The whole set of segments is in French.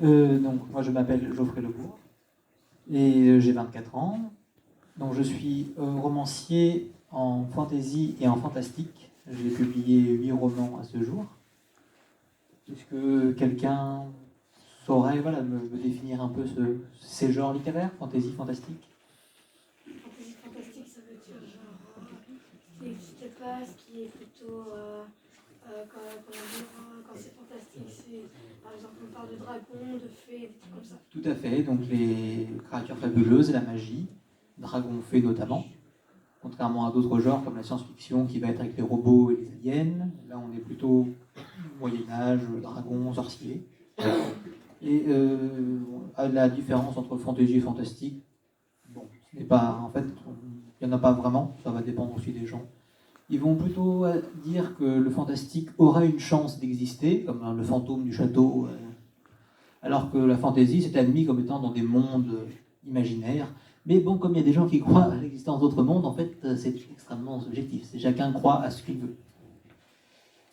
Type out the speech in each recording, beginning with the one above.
Donc, moi, je m'appelle Geoffrey Lebourg et j'ai 24 ans. Donc, je suis romancier en fantasy et en fantastique. J'ai publié 8 romans à ce jour. Est-ce que quelqu'un saurait me définir un peu ces genres littéraires, fantasy, fantastique? Fantasy fantastique, ça veut dire genre qui n'existe pas, ce qui est plutôt quand c'est fantastique, c'est par exemple on parle de dragons, de fées, des trucs comme ça. Tout à fait, donc les créatures fabuleuses, la magie, dragons, fées notamment. Contrairement à d'autres genres comme la science-fiction qui va être avec les robots et les aliens, là on est plutôt Moyen-Âge, dragons, sorciers. Et la différence entre fantasy et fantastique, bon, ce n'est pas, en fait, il n'y en a pas vraiment, ça va dépendre aussi des gens. Ils vont plutôt dire que le fantastique aura une chance d'exister, comme le fantôme du château, alors que la fantasy c'est admis comme étant dans des mondes imaginaires. Mais bon, comme il y a des gens qui croient à l'existence d'autres mondes, en fait, c'est extrêmement subjectif. C'est chacun croit à ce qu'il veut.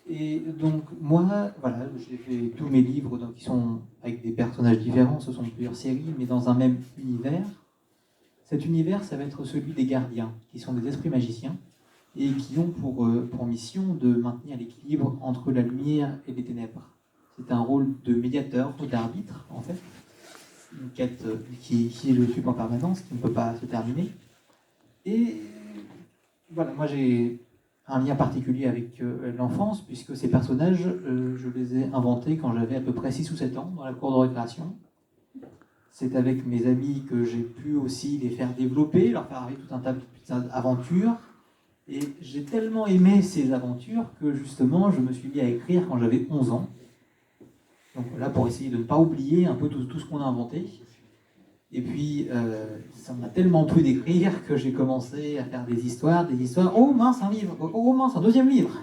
Et donc, moi, voilà, j'ai fait tous mes livres qui sont avec des personnages différents, ce sont plusieurs séries, mais dans un même univers. Cet univers, ça va être celui des gardiens, qui sont des esprits magiciens, et qui ont pour mission de maintenir l'équilibre entre la lumière et les ténèbres. C'est un rôle de médiateur ou d'arbitre, en fait, une quête qui l'occupe en permanence, qui ne peut pas se terminer. Et voilà, moi j'ai un lien particulier avec l'enfance, puisque ces personnages, je les ai inventés quand j'avais à peu près 6 ou 7 ans, dans la cour de récréation. C'est avec mes amis que j'ai pu aussi les faire développer, leur faire arriver tout un tas d'aventures. Et j'ai tellement aimé ces aventures que justement, je me suis mis à écrire quand j'avais 11 ans. Donc voilà, pour essayer de ne pas oublier un peu tout ce qu'on a inventé. Et puis, ça m'a tellement plu d'écrire que j'ai commencé à faire des histoires. Oh mince, un livre. Oh mince, un deuxième livre.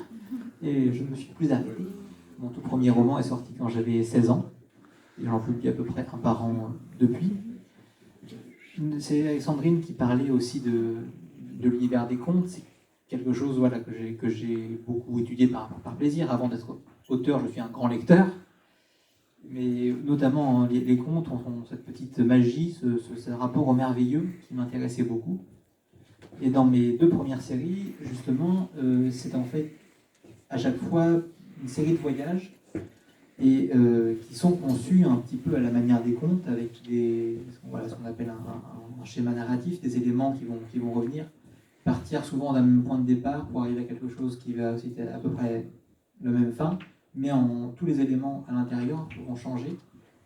Et je ne me suis plus arrêté. Mon tout premier roman est sorti quand j'avais 16 ans. Et j'en publie à peu près un par an depuis. C'est Alexandrine qui parlait aussi de l'univers des contes. C'est quelque chose que j'ai beaucoup étudié par plaisir. Avant d'être auteur, je suis un grand lecteur. Mais notamment, les contes ont cette petite magie, ce rapport au merveilleux qui m'intéressait beaucoup. Et dans mes 2 premières séries, justement, c'est en fait à chaque fois une série de voyages et qui sont conçus un petit peu à la manière des contes, avec ce qu'on appelle un schéma narratif, des éléments qui vont revenir, partir souvent d'un même point de départ pour arriver à quelque chose qui va aussi être à peu près la même fin, mais tous les éléments à l'intérieur vont changer.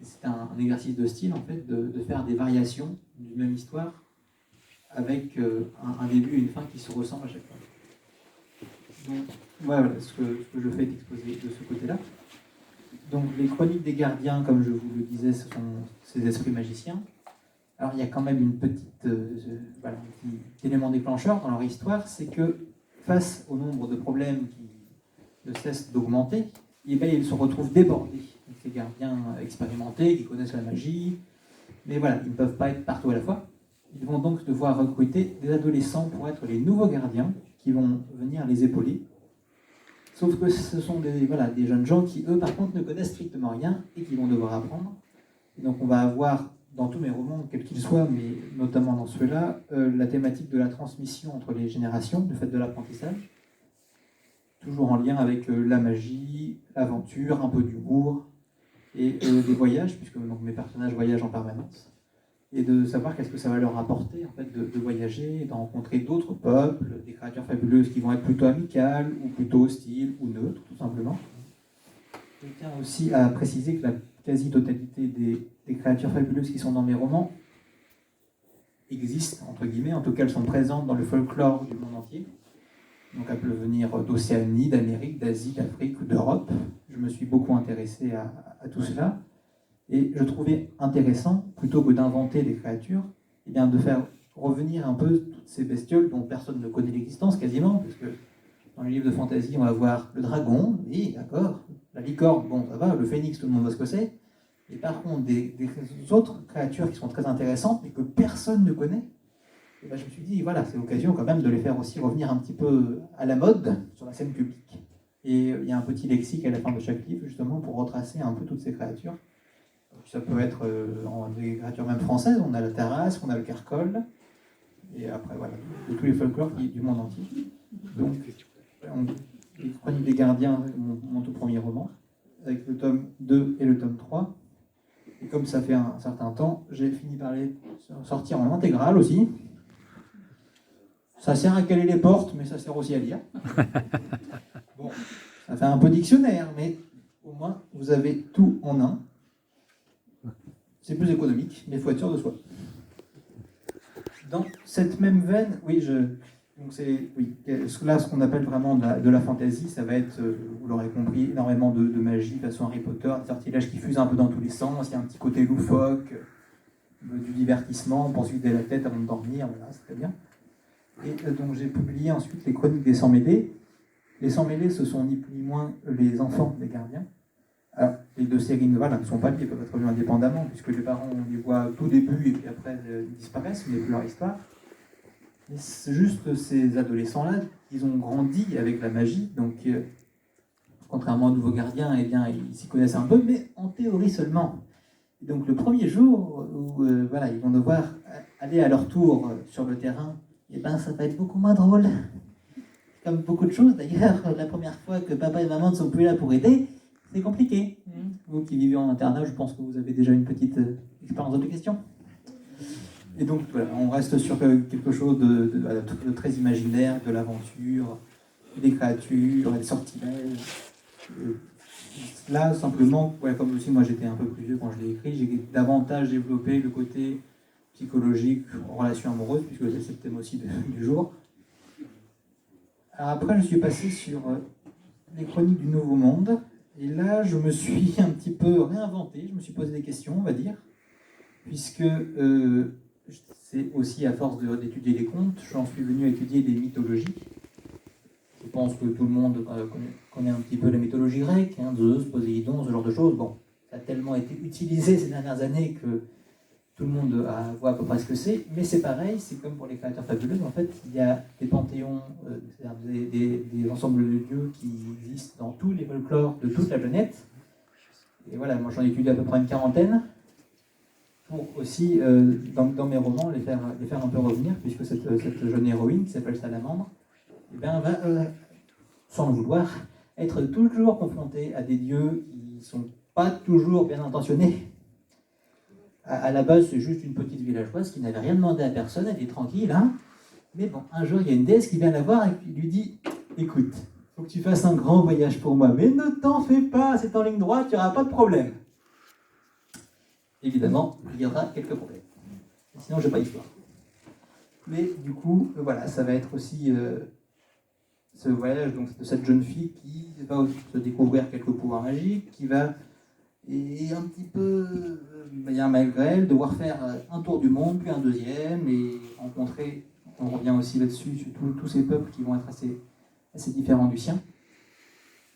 C'est un exercice de style, en fait, de faire des variations d'une même histoire avec un début et une fin qui se ressemblent à chaque fois. Donc, voilà, ce que je fais est exposé de ce côté-là. Donc, les chroniques des gardiens, comme je vous le disais, ce sont ces esprits magiciens. Alors, il y a quand même un petit élément déclencheur dans leur histoire, c'est que face au nombre de problèmes qui ne cessent d'augmenter, ils se retrouvent débordés. Donc, les gardiens expérimentés, qui connaissent la magie, mais voilà, ils ne peuvent pas être partout à la fois. Ils vont donc devoir recruter des adolescents pour être les nouveaux gardiens qui vont venir les épauler. Sauf que ce sont des jeunes gens qui, eux, par contre, ne connaissent strictement rien et qui vont devoir apprendre. Et donc on va avoir, dans tous mes romans, quels qu'ils soient, mais notamment dans ceux-là, la thématique de la transmission entre les générations, du fait de l'apprentissage. Toujours en lien avec la magie, l'aventure, un peu d'humour, et des voyages, puisque donc, mes personnages voyagent en permanence. Et de savoir qu'est-ce que ça va leur apporter en fait, de voyager, de rencontrer d'autres peuples, des créatures fabuleuses qui vont être plutôt amicales, ou plutôt hostiles, ou neutres, tout simplement. Je tiens aussi à préciser que la quasi-totalité des créatures fabuleuses qui sont dans mes romans existent, entre guillemets, en tout cas elles sont présentes dans le folklore du monde entier. Donc elles peuvent venir d'Océanie, d'Amérique, d'Asie, d'Afrique ou d'Europe. Je me suis beaucoup intéressé à tout cela. Et je trouvais intéressant, plutôt que d'inventer des créatures, eh bien de faire revenir un peu toutes ces bestioles dont personne ne connaît l'existence quasiment, parce que dans les livres de fantasy, on va voir le dragon, oui, d'accord, la licorne, bon, ça va, le phénix, tout le monde voit ce que c'est. Et par contre, des autres créatures qui sont très intéressantes, mais que personne ne connaît, et ben je me suis dit, voilà, c'est l'occasion quand même de les faire aussi revenir un petit peu à la mode sur la scène publique. Et il y a un petit lexique à la fin de chaque livre, justement, pour retracer un peu toutes ces créatures. ça peut être en des créatures même françaises. On a la Tarasque, on a le Carcol, et après, voilà, de tous les folklores du monde entier. Donc, les Chroniques des Gardiens, mon tout premier roman, avec le tome 2 et le tome 3. Et comme ça fait un certain temps, j'ai fini par les sortir en intégrale aussi. Ça sert à caler les portes, mais ça sert aussi à lire. Bon, ça fait un peu dictionnaire, mais au moins, vous avez tout en un. C'est plus économique, mais il faut être sûr de soi. Dans cette même veine, donc c'est là ce qu'on appelle vraiment de la fantasy, ça va être, vous l'aurez compris, énormément de magie façon Harry Potter, des sortilèges qui fusent un peu dans tous les sens, il y a un petit côté loufoque, du divertissement pour se vider la tête avant de dormir, voilà, c'est très bien. Et donc j'ai publié ensuite les Chroniques des Sans-Mêlés. Les Sans-Mêlés, ce sont ni plus ni moins les enfants des gardiens. Alors, les deux séries ne sont pas liées, peuvent être lues indépendamment, puisque les parents, on les voit au tout début et puis après ils disparaissent, on n'est plus leur histoire. Mais c'est juste ces adolescents-là, ils ont grandi avec la magie, donc contrairement aux nouveaux gardiens, eh bien, ils s'y connaissent un peu, mais en théorie seulement. Et donc le premier jour où ils vont devoir aller à leur tour sur le terrain, eh ben, ça va être beaucoup moins drôle. Comme beaucoup de choses d'ailleurs, la première fois que papa et maman ne sont plus là pour aider, c'est compliqué. Vous qui vivez en internat, je pense que vous avez déjà une petite expérience de question. Et donc voilà, on reste sur quelque chose de très imaginaire, de l'aventure, des créatures, des sortilèges. Là, simplement, comme aussi moi j'étais un peu plus vieux quand je l'ai écrit, j'ai davantage développé le côté psychologique en relation amoureuse, puisque c'est le thème aussi du jour. Alors après, je suis passé sur les Chroniques du Nouveau Monde, et là, je me suis un petit peu réinventé, je me suis posé des questions, on va dire, puisque c'est aussi à force d'étudier les contes, j'en suis venu à étudier des mythologies. Je pense que tout le monde connaît un petit peu la mythologie grecque, Zeus, Poséidon, ce genre de choses. Bon, ça a tellement été utilisé ces dernières années que tout le monde voit à peu près ce que c'est, mais c'est pareil, c'est comme pour les créateurs fabuleux, en fait, il y a des panthéons, c'est-à-dire des ensembles de dieux qui existent dans tous les folklores de toute la planète. Et voilà, moi j'en ai étudié à peu près une quarantaine, pour aussi, dans mes romans, les faire un peu revenir, puisque cette jeune héroïne, qui s'appelle Salamandre, eh bien, va, sans le vouloir, être toujours confrontée à des dieux qui ne sont pas toujours bien intentionnés. À la base, c'est juste une petite villageoise qui n'avait rien demandé à personne, elle est tranquille, hein. Mais bon, un jour, il y a une déesse qui vient la voir et qui lui dit « Écoute, il faut que tu fasses un grand voyage pour moi, mais ne t'en fais pas, c'est en ligne droite, il n'y aura pas de problème. » Évidemment, il y aura quelques problèmes. Sinon, je n'ai pas d'histoire. Mais du coup, voilà, ça va être aussi ce voyage donc, de cette jeune fille qui va se découvrir quelques pouvoirs magiques, qui va, et un petit peu, malgré elle, devoir faire un tour du monde, puis un deuxième, et rencontrer, on revient aussi là-dessus, sur tous ces peuples qui vont être assez différents du sien.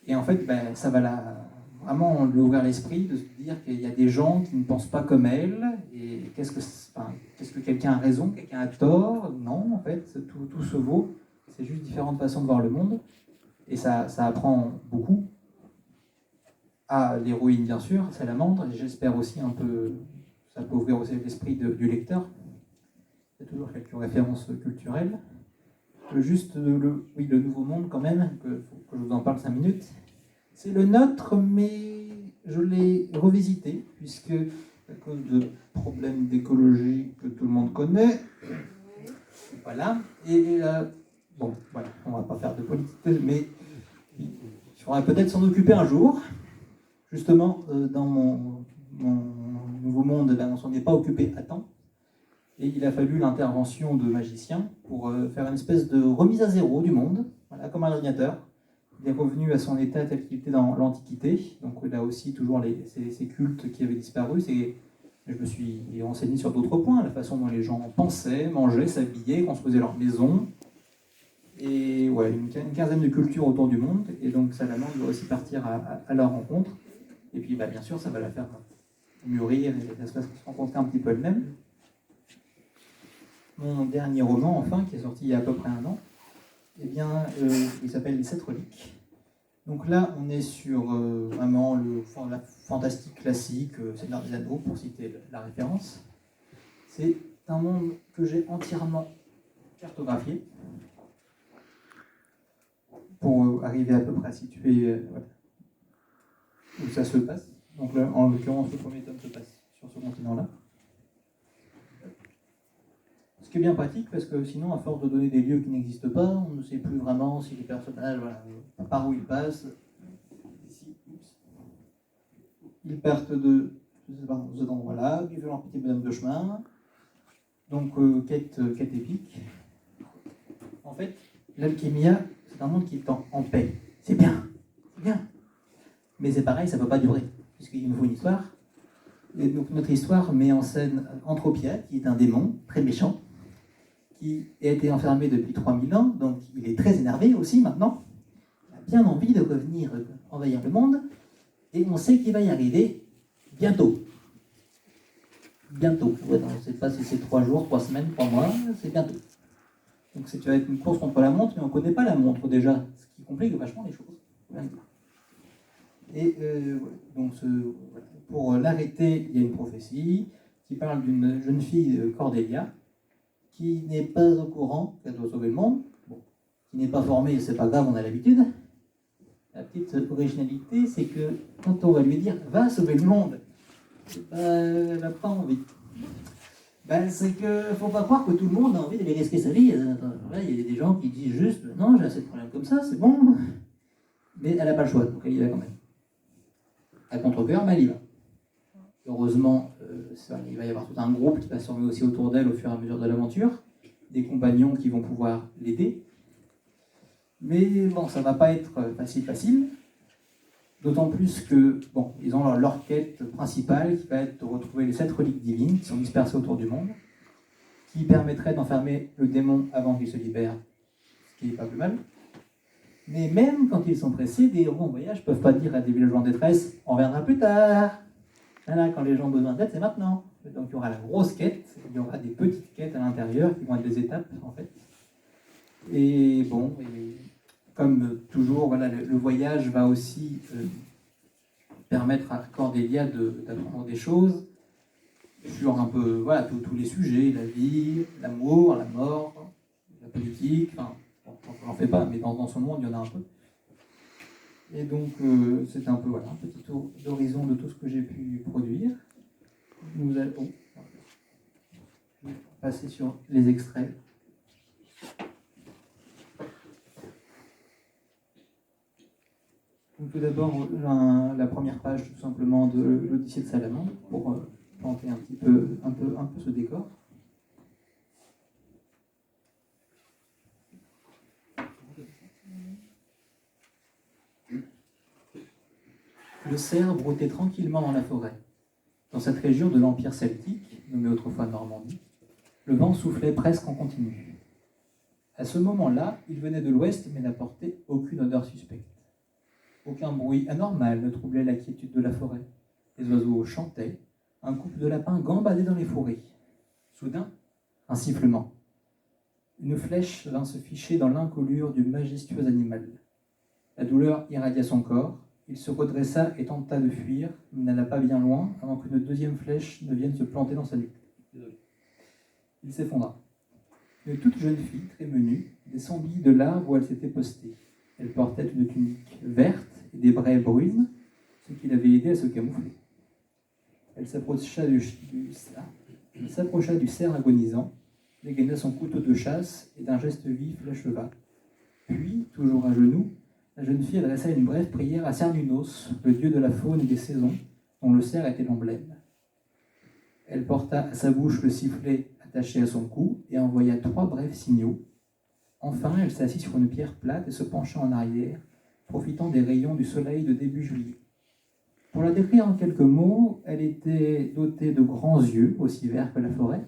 Et en fait, ça va vraiment lui ouvrir l'esprit, de se dire qu'il y a des gens qui ne pensent pas comme elle, et qu'est-ce que quelqu'un a raison, quelqu'un a tort? Non, en fait, tout se vaut. C'est juste différentes façons de voir le monde, et ça apprend beaucoup à l'héroïne, bien sûr, Salamandre, et j'espère aussi un peu, ça peut ouvrir aussi l'esprit du lecteur. Il y a toujours quelques références culturelles. Juste le Nouveau Monde, quand même, que je vous en parle 5 minutes. C'est le nôtre, mais je l'ai revisité, puisque à cause de problèmes d'écologie que tout le monde connaît, voilà, bon, voilà, on va pas faire de politique, mais il faudrait peut-être s'en occuper un jour. Justement, dans mon Nouveau Monde, on ne s'en est pas occupé à temps. Et il a fallu l'intervention de magiciens pour faire une espèce de remise à zéro du monde, voilà, comme un ordinateur. Il est revenu à son état tel qu'il était dans l'Antiquité. Donc il a aussi toujours ces cultes qui avaient disparu. Je me suis renseigné sur d'autres points, la façon dont les gens pensaient, mangeaient, s'habillaient, construisaient leur maison. Et ouais, une quinzaine de cultures autour du monde. Et donc Salamandre doit aussi partir à leur rencontre. Et puis bien sûr, ça va la faire mûrir et se rencontrer un petit peu elle-même. Mon dernier roman, enfin, qui est sorti il y a à peu près un an, eh bien, il s'appelle Les 7 reliques. Donc là, on est sur vraiment la fantastique classique, Seigneur des Anneaux, pour citer la référence. C'est un monde que j'ai entièrement cartographié pour arriver à peu près à situer où ça se passe. Donc là, en l'occurrence, le premier tome se passe sur ce continent-là. Ce qui est bien pratique, parce que sinon, à force de donner des lieux qui n'existent pas, on ne sait plus vraiment si les personnages, par où ils passent. Ici, ils partent de cet endroit-là, ils font leur petit bonhomme de chemin. Donc, quête épique. En fait, l'Alchimia, c'est un monde qui est en paix. C'est bien, c'est bien. Mais c'est pareil, ça ne peut pas durer, puisqu'il nous faut une histoire. Et donc, notre histoire met en scène Anthropia, qui est un démon très méchant, qui a été enfermé depuis 3000 ans, donc il est très énervé aussi maintenant. Il a bien envie de revenir envahir le monde, et on sait qu'il va y arriver bientôt. Bientôt. Ouais, on ne sait pas si c'est 3 jours, 3 semaines, 3 mois, c'est bientôt. Donc ça va être une course contre la montre, mais on ne connaît pas la montre déjà, ce qui complique vachement les choses. Et donc pour l'arrêter, il y a une prophétie qui parle d'une jeune fille, Cordélia, qui n'est pas au courant qu'elle doit sauver le monde, qui n'est pas formée, c'est pas grave, on a l'habitude. La petite originalité, c'est que quand on va lui dire « va sauver le monde », elle n'a pas envie. C'est que faut pas croire que tout le monde a envie d'aller risquer sa vie. Là, il y a des gens qui disent juste « non, j'ai assez de problèmes comme ça, c'est bon ». Mais elle n'a pas le choix, donc elle y va quand même. À contre-cœur, mais elle y va. Heureusement, il va y avoir tout un groupe qui va se former aussi autour d'elle au fur et à mesure de l'aventure, des compagnons qui vont pouvoir l'aider. Mais bon, ça ne va pas être facile. D'autant plus que, ils ont leur quête principale qui va être de retrouver les 7 reliques divines qui sont dispersées autour du monde, qui permettraient d'enfermer le démon avant qu'il se libère, ce qui n'est pas plus mal. Mais même quand ils sont pressés, des héros en voyage ne peuvent pas dire à des villageois en détresse « on reviendra plus tard ». Voilà, quand les gens ont besoin d'aide, c'est maintenant. Donc il y aura la grosse quête, il y aura des petites quêtes à l'intérieur qui vont être des étapes en fait. Et comme toujours, le voyage va aussi permettre à Cordélia d'apprendre des choses sur un peu tous les sujets, la vie, l'amour, la mort, la politique, on n'en fait pas, mais dans son monde, il y en a un peu. Et donc, c'est un peu un petit tour d'horizon de tout ce que j'ai pu produire. Nous allons passer sur les extraits. Donc, tout d'abord, la première page tout simplement de l'Odyssée de Salamandre pour planter un peu ce décor. Le cerf broutait tranquillement dans la forêt. Dans cette région de l'Empire celtique, nommée autrefois Normandie, le vent soufflait presque en continu. À ce moment-là, il venait de l'ouest mais n'apportait aucune odeur suspecte. Aucun bruit anormal ne troublait la quiétude de la forêt. Les oiseaux chantaient, un couple de lapins gambadait dans les fourrés. Soudain, un sifflement. Une flèche vint se ficher dans l'encolure du majestueux animal. La douleur irradia son corps. Il se redressa et tenta de fuir, mais n'alla pas bien loin avant qu'une deuxième flèche ne vienne se planter dans sa nuque. Il s'effondra. Une toute jeune fille, très menue, descendit de l'arbre où elle s'était postée. Elle portait une tunique verte et des braies brunes, ce qui l'avait aidé à se camoufler. Elle s'approcha du cerf agonisant, dégaina son couteau de chasse et d'un geste vif l'acheva. Puis, toujours à genoux, la jeune fille adressa une brève prière à Cernunnos, le dieu de la faune et des saisons, dont le cerf était l'emblème. Elle porta à sa bouche le sifflet attaché à son cou et envoya 3 brefs signaux. Enfin, elle s'assit sur une pierre plate et se pencha en arrière, profitant des rayons du soleil de début juillet. Pour la décrire en quelques mots, elle était dotée de grands yeux, aussi verts que la forêt,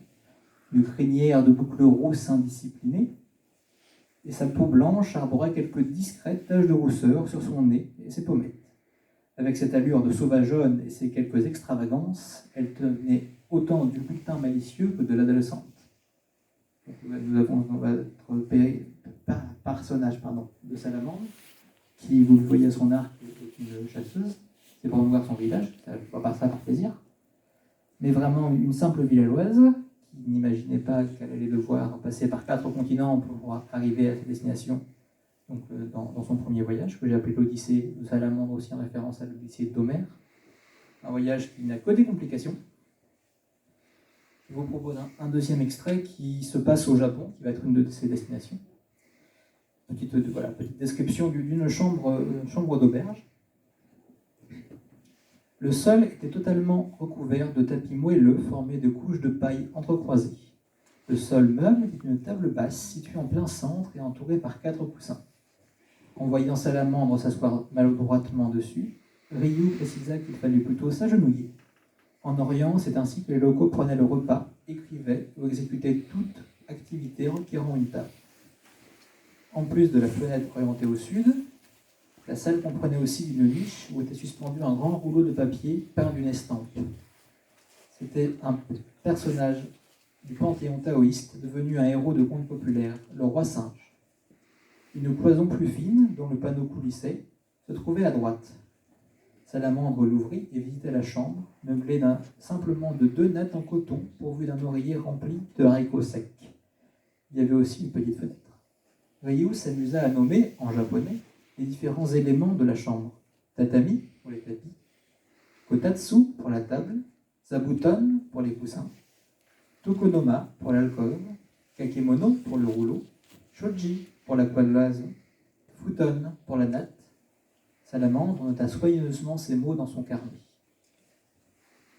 de crinière de boucles rousses indisciplinées, et sa peau blanche arborait quelques discrètes taches de rousseur sur son nez et ses pommettes. Avec cette allure de sauvageonne et ses quelques extravagances, elle tenait autant du butin malicieux que de l'adolescente. Nous avons notre personnage de Salamandre, qui, vous le voyez à son arc, est une chasseuse. C'est pour voir son village, elle ne voit pas ça par plaisir. Mais vraiment une simple villageoise qui n'imaginait pas qu'elle allait devoir passer par 4 continents pour pouvoir arriver à sa destination, donc, dans son premier voyage, que j'ai appelé l'Odyssée de Salamandre, aussi en référence à l'Odyssée d'Homère. Un voyage qui n'a que des complications. Je vous propose un deuxième extrait qui se passe au Japon, qui va être une de ses destinations. Petite description d'une chambre d'auberge. Le sol était totalement recouvert de tapis moelleux formés de couches de paille entrecroisées. Le sol meuble était une table basse située en plein centre et entourée par 4 coussins. En voyant Salamandre s'asseoir maladroitement dessus, Ryu précisa qu'il fallait plutôt s'agenouiller. En Orient, c'est ainsi que les locaux prenaient le repas, écrivaient ou exécutaient toute activité requérant une table. En plus de la fenêtre orientée au sud, la salle comprenait aussi une niche où était suspendu un grand rouleau de papier peint d'une estampe. C'était un personnage du panthéon taoïste devenu un héros de conte populaire, le roi singe. Une cloison plus fine, dont le panneau coulissait, se trouvait à droite. Salamandre l'ouvrit et visita la chambre, meublée simplement de 2 nattes en coton pourvues d'un oreiller rempli de haricots secs. Il y avait aussi une petite fenêtre. Ryu s'amusa à nommer, en japonais, les différents éléments de la chambre. Tatami pour les tapis, kotatsu pour la table, zabuton pour les coussins, tokonoma pour l'alcôve, kakemono pour le rouleau, shoji pour la cloison, futon pour la natte. Salamandre nota soigneusement ces mots dans son carnet.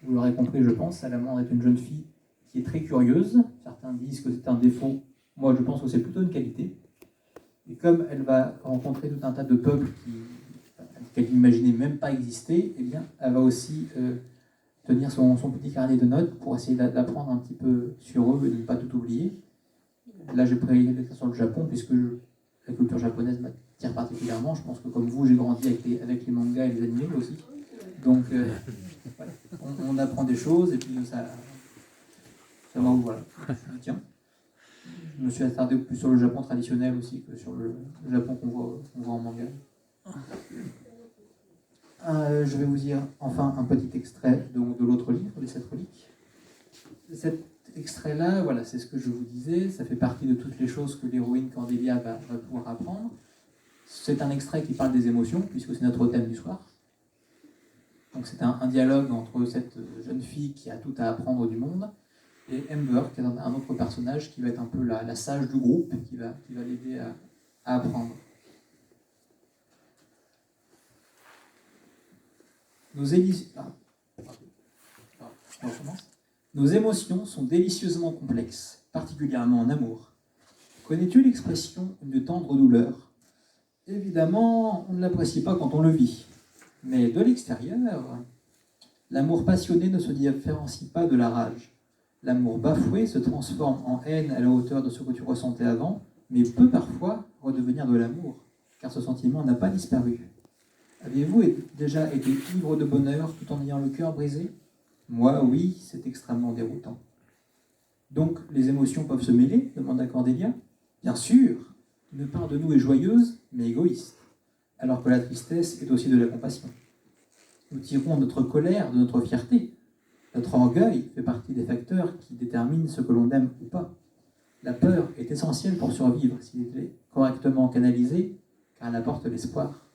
Vous l'aurez compris, je pense, Salamandre est une jeune fille qui est très curieuse. Certains disent que c'est un défaut. Moi, je pense que c'est plutôt une qualité. Et comme elle va rencontrer tout un tas de peuples qu'elle n'imaginait même pas exister, eh bien, elle va aussi tenir son petit carnet de notes pour essayer d'apprendre un petit peu sur eux et de ne pas tout oublier. Là, j'ai pris l'écrire sur le Japon, puisque la culture japonaise m'attire particulièrement. Je pense que comme vous, j'ai grandi avec les mangas et les animés aussi. Donc, voilà. On apprend des choses et puis ça va où, voilà. Tiens. Je me suis attardé plus sur le Japon traditionnel aussi que sur le Japon qu'on voit en manga. Je vais vous dire enfin un petit extrait de l'autre livre, les 7 reliques. Cet extrait-là, voilà, c'est ce que je vous disais, ça fait partie de toutes les choses que l'héroïne Cordelia va pouvoir apprendre. C'est un extrait qui parle des émotions, puisque c'est notre thème du soir. Donc c'est un dialogue entre cette jeune fille qui a tout à apprendre du monde et Ember, qui est un autre personnage qui va être un peu la sage du groupe, qui va l'aider à apprendre. Nos émotions sont délicieusement complexes, particulièrement en amour. Connais-tu l'expression « une tendre douleur » ? Évidemment, on ne l'apprécie pas quand on le vit. Mais de l'extérieur, l'amour passionné ne se différencie pas de la rage. L'amour bafoué se transforme en haine à la hauteur de ce que tu ressentais avant, mais peut parfois redevenir de l'amour, car ce sentiment n'a pas disparu. Avez-vous déjà été ivre de bonheur tout en ayant le cœur brisé ? Moi, oui, c'est extrêmement déroutant. Donc, les émotions peuvent se mêler ? Demanda Cordelia. Bien sûr, une part de nous est joyeuse, mais égoïste, alors que la tristesse est aussi de la compassion. Nous tirons notre colère de notre fierté. Notre orgueil fait partie des facteurs qui déterminent ce que l'on aime ou pas. La peur est essentielle pour survivre s'il est correctement canalisé, car elle apporte l'espoir.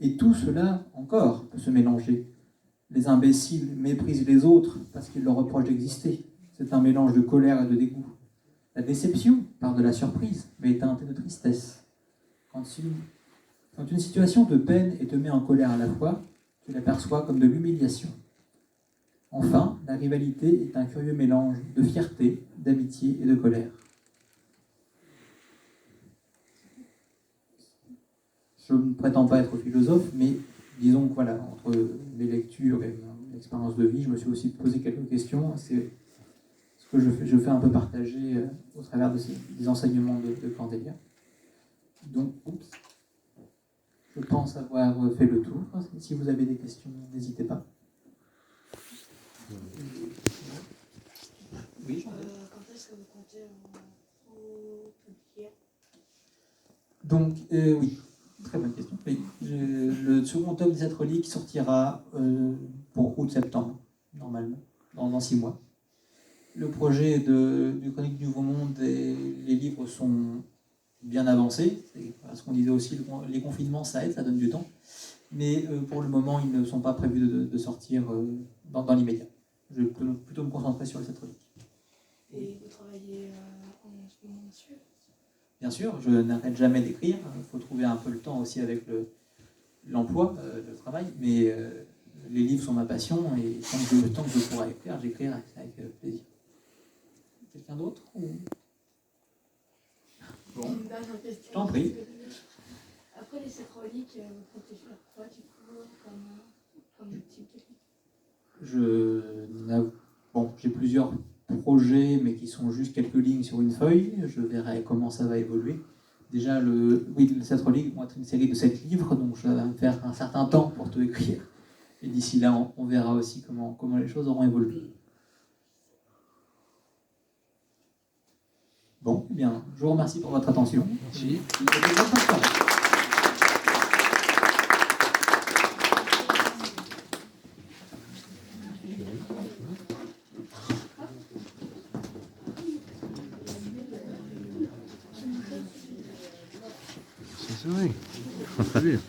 Et tout cela, encore, peut se mélanger. Les imbéciles méprisent les autres parce qu'ils leur reprochent d'exister. C'est un mélange de colère et de dégoût. La déception part de la surprise, mais est teintée de tristesse. Quand une situation te peine et te met en colère à la fois, tu l'aperçois comme de l'humiliation. Enfin, la rivalité est un curieux mélange de fierté, d'amitié et de colère. Je ne prétends pas être philosophe, mais disons que voilà, entre mes lectures et mon expérience de vie, je me suis aussi posé quelques questions. C'est ce que je fais un peu partager au travers des enseignements de Cordelia. Donc, je pense avoir fait le tour. Si vous avez des questions, n'hésitez pas. Oui, quand est-ce que vous comptez en publier ? Donc, oui. très bonne question. Oui, le second tome des 7 reliques sortira pour août-septembre, normalement, dans 6 mois. Le projet du Chronique du Nouveau Monde et les livres sont bien avancés. C'est ce qu'on disait aussi, les confinements, ça aide, ça donne du temps. Mais pour le moment, ils ne sont pas prévus de sortir dans l'immédiat. Je vais plutôt me concentrer sur les 7 reliques. Et vous travaillez en ce moment dessus? Bien sûr, je n'arrête jamais d'écrire. Il faut trouver un peu le temps aussi avec l'emploi, le travail. Mais les livres sont ma passion et tant que je pourrai écrire, j'écrirai avec plaisir. Quelqu'un d'autre Bon, Une dernière question. t'en prie. Après les 7 reliques, vous comptez faire quoi du coup comme type de livre? Bon, j'ai plusieurs projets, mais qui sont juste quelques lignes sur une feuille. Je verrai comment ça va évoluer. Déjà, cette relique vont être une série de 7 livres, donc ça va me faire un certain temps pour tout écrire. Et d'ici là, on verra aussi comment les choses auront évolué. Bon, eh bien, je vous remercie pour votre attention. Merci. C'est vrai. Très bien.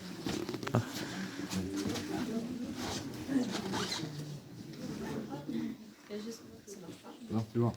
Non, tu vois.